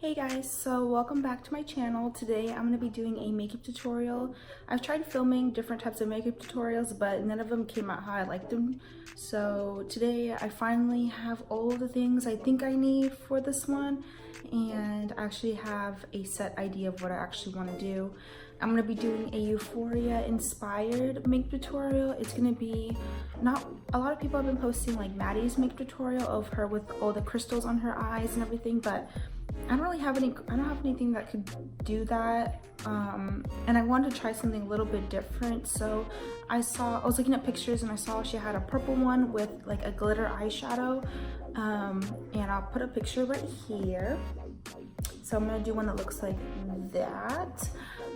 Hey guys, so welcome back to my channel. Today I'm going to be doing a makeup tutorial. I've tried filming different types of makeup tutorials, but none of them came out how I liked them. So today I finally have all the things I think I need for this one, and I actually have a set idea of what I actually want to do. I'm going to be doing a Euphoria inspired makeup tutorial. It's going to be not a lot of people have been posting like Maddie's makeup tutorial of her with all the crystals on her eyes and everything, but I don't have anything that could do that, and I wanted to try something a little bit different. So I was looking at pictures and I saw she had a purple one with like a glitter eyeshadow, and I'll put a picture right here. So I'm gonna do one that looks like that,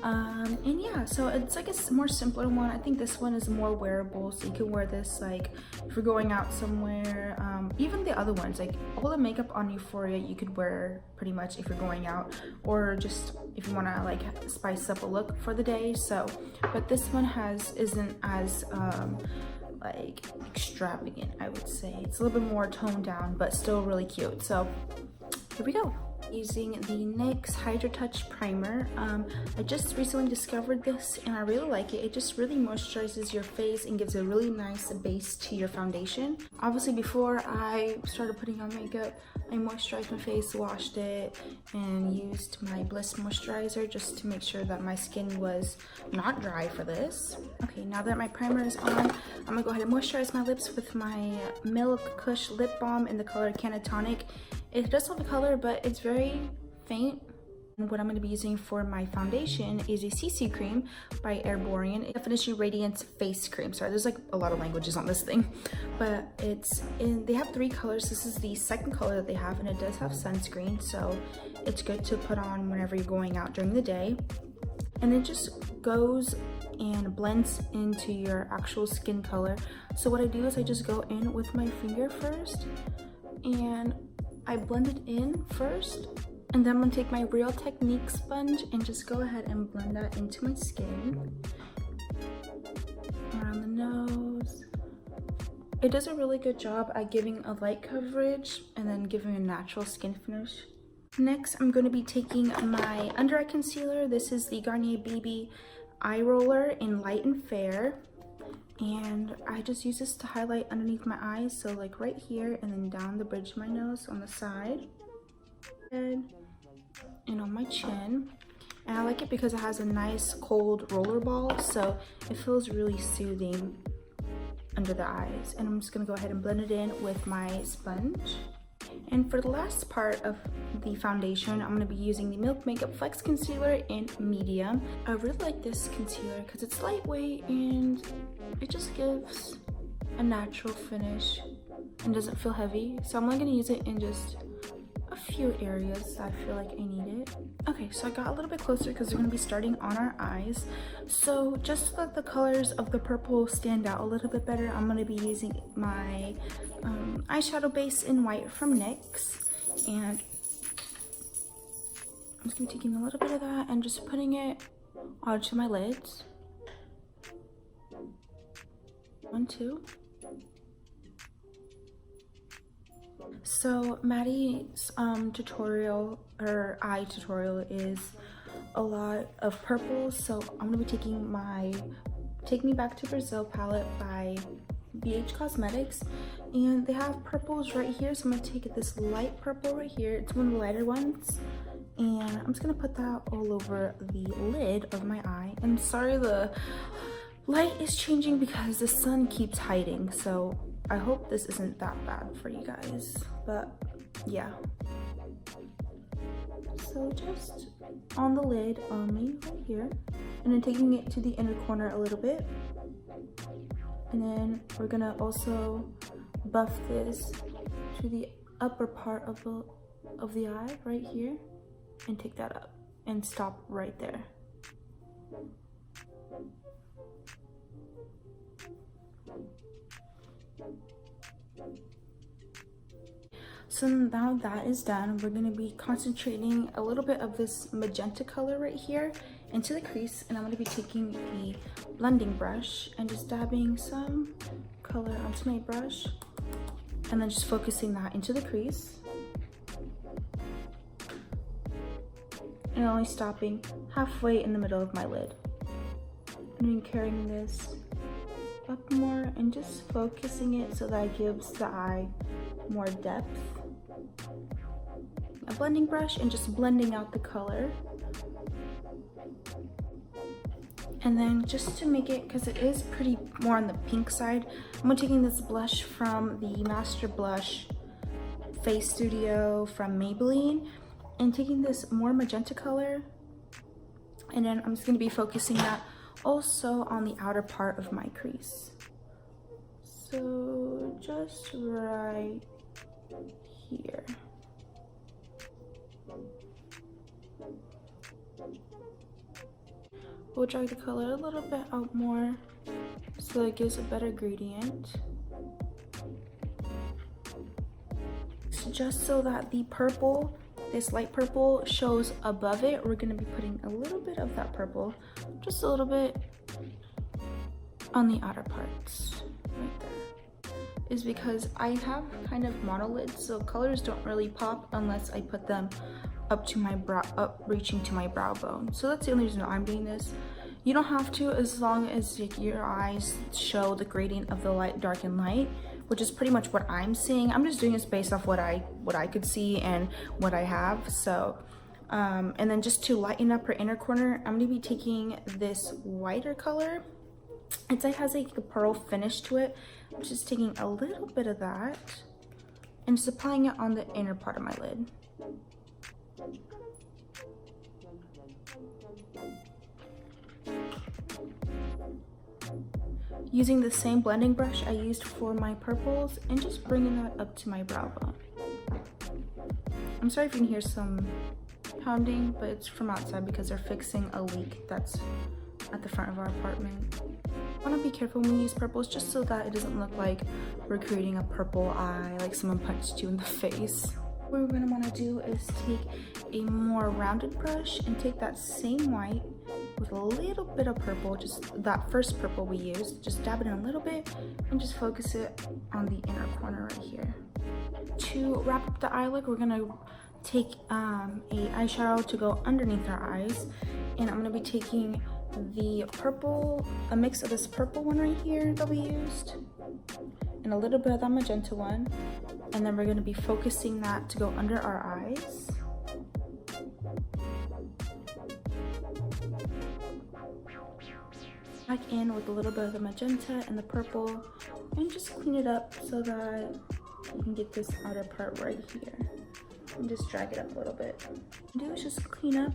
and yeah, so it's like a more simpler one. I think this one is more wearable, so you can wear this like if you're going out somewhere. Even the other ones, like all the makeup on Euphoria you could wear pretty much if you're going out, or just if you want to like spice up a look for the day. So but this one isn't as like extravagant, I would say. It's a little bit more toned down but still really cute. So here we go. Using the NYX hydratouch primer. I just recently discovered this and I really like it. It just really moisturizes your face and gives a really nice base to your foundation. Obviously before I started putting on makeup, I moisturized my face, washed it, and used my Bliss moisturizer just to make sure that my skin was not dry for this. Okay, now that my primer is on, I'm gonna go ahead and moisturize my lips with my Milk Kush lip balm in the color Canatonic. It does have a color, but it's very faint. And what I'm going to be using for my foundation is a CC cream by Erborian, Definition Radiance Face Cream. Sorry, there's like a lot of languages on this thing, but they have 3 colors. This is the second color that they have, and it does have sunscreen, so it's good to put on whenever you're going out during the day. And it just goes and blends into your actual skin color. So what I do is I just go in with my finger first, and I blend it in first, and then I'm gonna take my Real Technique sponge and just go ahead and blend that into my skin. Around the nose. It does a really good job at giving a light coverage and then giving a natural skin finish. Next, I'm going to be taking my under eye concealer. This is the Garnier BB Eye Roller in Light and Fair. And I just use this to highlight underneath my eyes, so like right here, and then down the bridge of my nose on the side and on my chin. And I like it because it has a nice cold roller ball, so it feels really soothing under the eyes. And I'm just gonna go ahead and blend it in with my sponge. And for the last part of the foundation, I'm going to be using the Milk Makeup Flex Concealer in Medium. I really like this concealer because it's lightweight and it just gives a natural finish and doesn't feel heavy. So I'm only going to use it in just a few areas that I feel like I need it. Okay, so I got a little bit closer because we're going to be starting on our eyes. So just so that the colors of the purple stand out a little bit better, I'm going to be using my eyeshadow base in white from NYX, and I'm just going to be taking a little bit of that and just putting it onto my lids. 1, 2. So Maddie's tutorial, or eye tutorial, is a lot of purples, so I'm going to be taking my Take Me Back to Brazil palette by BH Cosmetics, and they have purples right here. So I'm going to take this light purple right here. It's one of the lighter ones, and I'm just going to put that all over the lid of my eye. And sorry the light is changing because the sun keeps hiding, so I hope this isn't that bad for you guys, but yeah. So just on the lid only right here, and then taking it to the inner corner a little bit. And then we're gonna also buff this to the upper part of the eye right here, and take that up and stop right there. So now that is done, we're going to be concentrating a little bit of this magenta color right here into the crease, and I'm going to be taking the blending brush and just dabbing some color onto my brush, and then just focusing that into the crease. and only stopping halfway in the middle of my lid. And then carrying this up more and just focusing it so that it gives the eye more depth. A blending brush and just blending out the color. And then just to make it, because it is pretty more on the pink side, I'm taking this blush from the Master Blush Face Studio from Maybelline and taking this more magenta color, and then I'm just going to be focusing that also on the outer part of my crease. So just right here. We'll drag the color a little bit out more so it gives a better gradient. So just so that the purple, this light purple, shows above it, we're going to be putting a little bit of that purple, just a little bit, on the outer parts right there. Is because I have kind of monolids, so colors don't really pop unless I put them up to my brow, reaching to my brow bone. So that's the only reason I'm doing this. You don't have to, as long as your eyes show the gradient of the light, dark, and light, which is pretty much what I'm seeing. I'm just doing this based off what I could see and what I have. So and then just to lighten up her inner corner, I'm gonna be taking this whiter color. It has like a pearl finish to it. I'm just taking a little bit of that and just applying it on the inner part of my lid. Using the same blending brush I used for my purples and just bringing that up to my brow bone. I'm sorry if you can hear some pounding, but it's from outside because they're fixing a leak that's at the front of our apartment. I want to be careful when we use purples just so that it doesn't look like we're creating a purple eye, like someone punched you in the face. What we're going to want to do is take a more rounded brush and take that same white with a little bit of purple, just that first purple we used, just dab it in a little bit and just focus it on the inner corner right here. To wrap up the eye look, we're going to take a eyeshadow to go underneath our eyes, and I'm going to be taking the purple, a mix of this purple one right here that we used and a little bit of that magenta one, and then we're going to be focusing that to go under our eyes. Back in with a little bit of the magenta and the purple, and just clean it up so that you can get this outer part right here, and just drag it up a little bit. Do is just clean up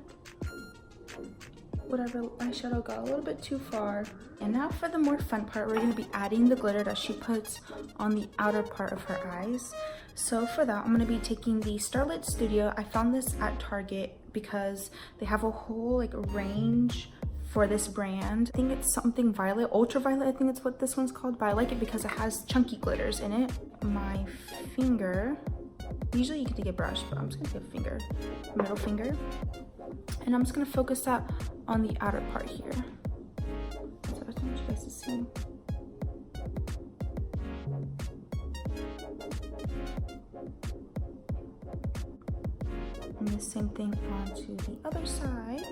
whatever eyeshadow got a little bit too far. And now for the more fun part, we're going to be adding the glitter that she puts on the outer part of her eyes. So for that, I'm going to be taking the Starlit Studio. I found this at Target because they have a whole like range for this brand. I think it's something violet, ultraviolet, I think it's what this one's called, but I like it because it has chunky glitters in it. My finger, usually you can take a brush, but I'm just gonna take a finger, middle finger, and I'm just gonna focus that on the outer part here. So I just want you guys to see. And the same thing onto the other side.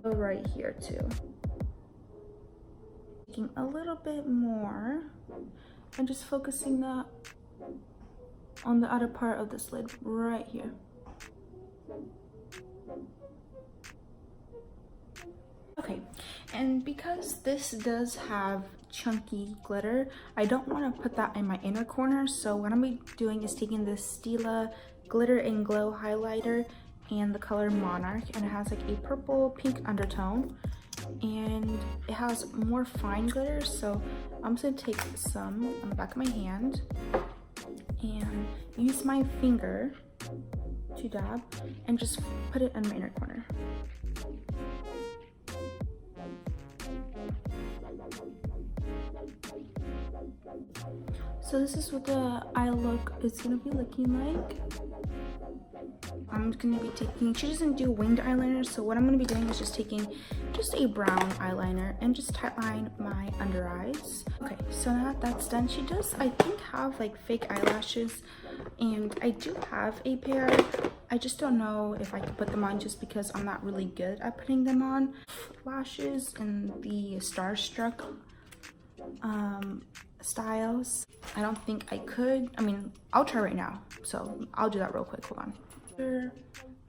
Right here too. Taking a little bit more and just focusing that on the outer part of this lid right here. Okay, and because this does have chunky glitter, I don't want to put that in my inner corner, so what I'm going to be doing is taking this Stilla Glitter and Glow highlighter and the color Monarch, and it has like a purple pink undertone and it has more fine glitter, so I'm just gonna take some on the back of my hand and use my finger to dab and just put it in my inner corner. So this is what the eye look is gonna be looking like. I'm gonna be taking, she doesn't do winged eyeliner, so what I'm gonna be doing is just taking just a brown eyeliner and just tightline my under eyes. Okay, so now that that's done, she does, I think, have like fake eyelashes And I do have a pair. I just don't know if I could put them on just because I'm not really good at putting them on. Lashes in the starstruck styles. I don't think I could. I mean, I'll try right now, so I'll do that real quick. Hold on. After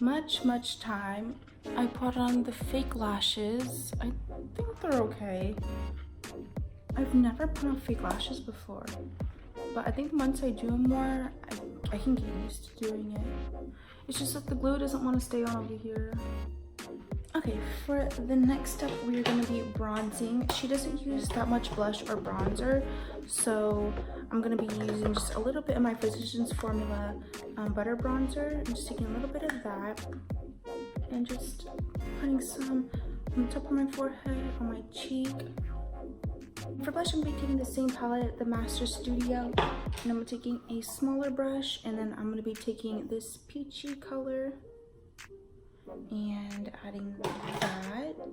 much time, I put on the fake lashes. I think they're okay. I've never put on fake lashes before, but I think once I do them more, I can get used to doing it. It's just that the glue doesn't want to stay on over here. Okay, for the next step, we're going to be bronzing. She doesn't use that much blush or bronzer, so I'm going to be using just a little bit of my Physicians Formula butter bronzer. I'm just taking a little bit of that and just putting some on the top of my forehead, on my cheek. For blush, I'm going to be taking the same palette, the Master Studio, and I'm taking a smaller brush, and then I'm going to be taking this peachy color and adding that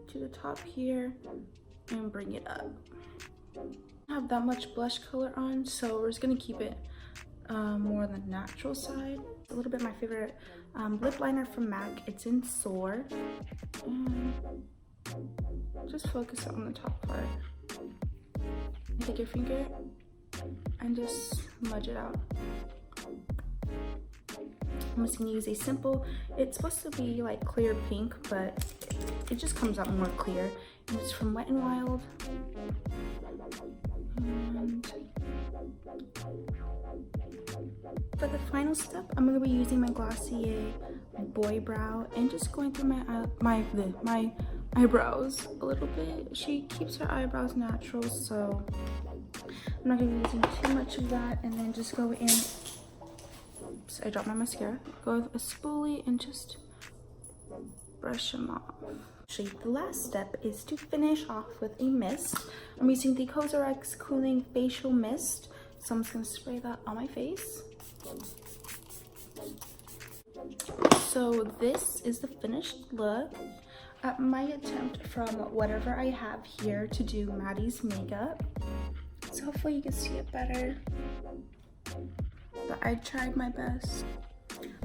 to the top here and bring it up. I don't have that much blush color on, so we're just going to keep it more on the natural side. A little bit my favorite lip liner from MAC. It's in Soar. And just focus on the top part. Take your finger and just smudge it out. I'm just gonna use a simple, it's supposed to be like clear pink, but it just comes out more clear. And it's from Wet n Wild. And for the final step, I'm gonna be using my Glossier Boy Brow and just going through my eyebrows a little bit. She keeps her eyebrows natural, so I'm not gonna be using too much of that. And then just go in. Oops, I dropped my mascara. Go with a spoolie and just brush them off. Actually, the last step is to finish off with a mist. I'm using the COSRX Cooling Facial Mist, so I'm just gonna spray that on my face. So this is the finished look. My attempt from whatever I have here to do Maddie's makeup. So hopefully you can see it better. But I tried my best.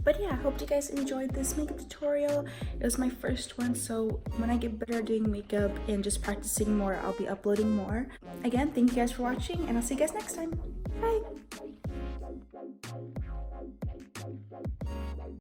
But yeah, I hope you guys enjoyed this makeup tutorial. It was my first one, so when I get better at doing makeup and just practicing more, I'll be uploading more. Again, thank you guys for watching, and I'll see you guys next time. Bye!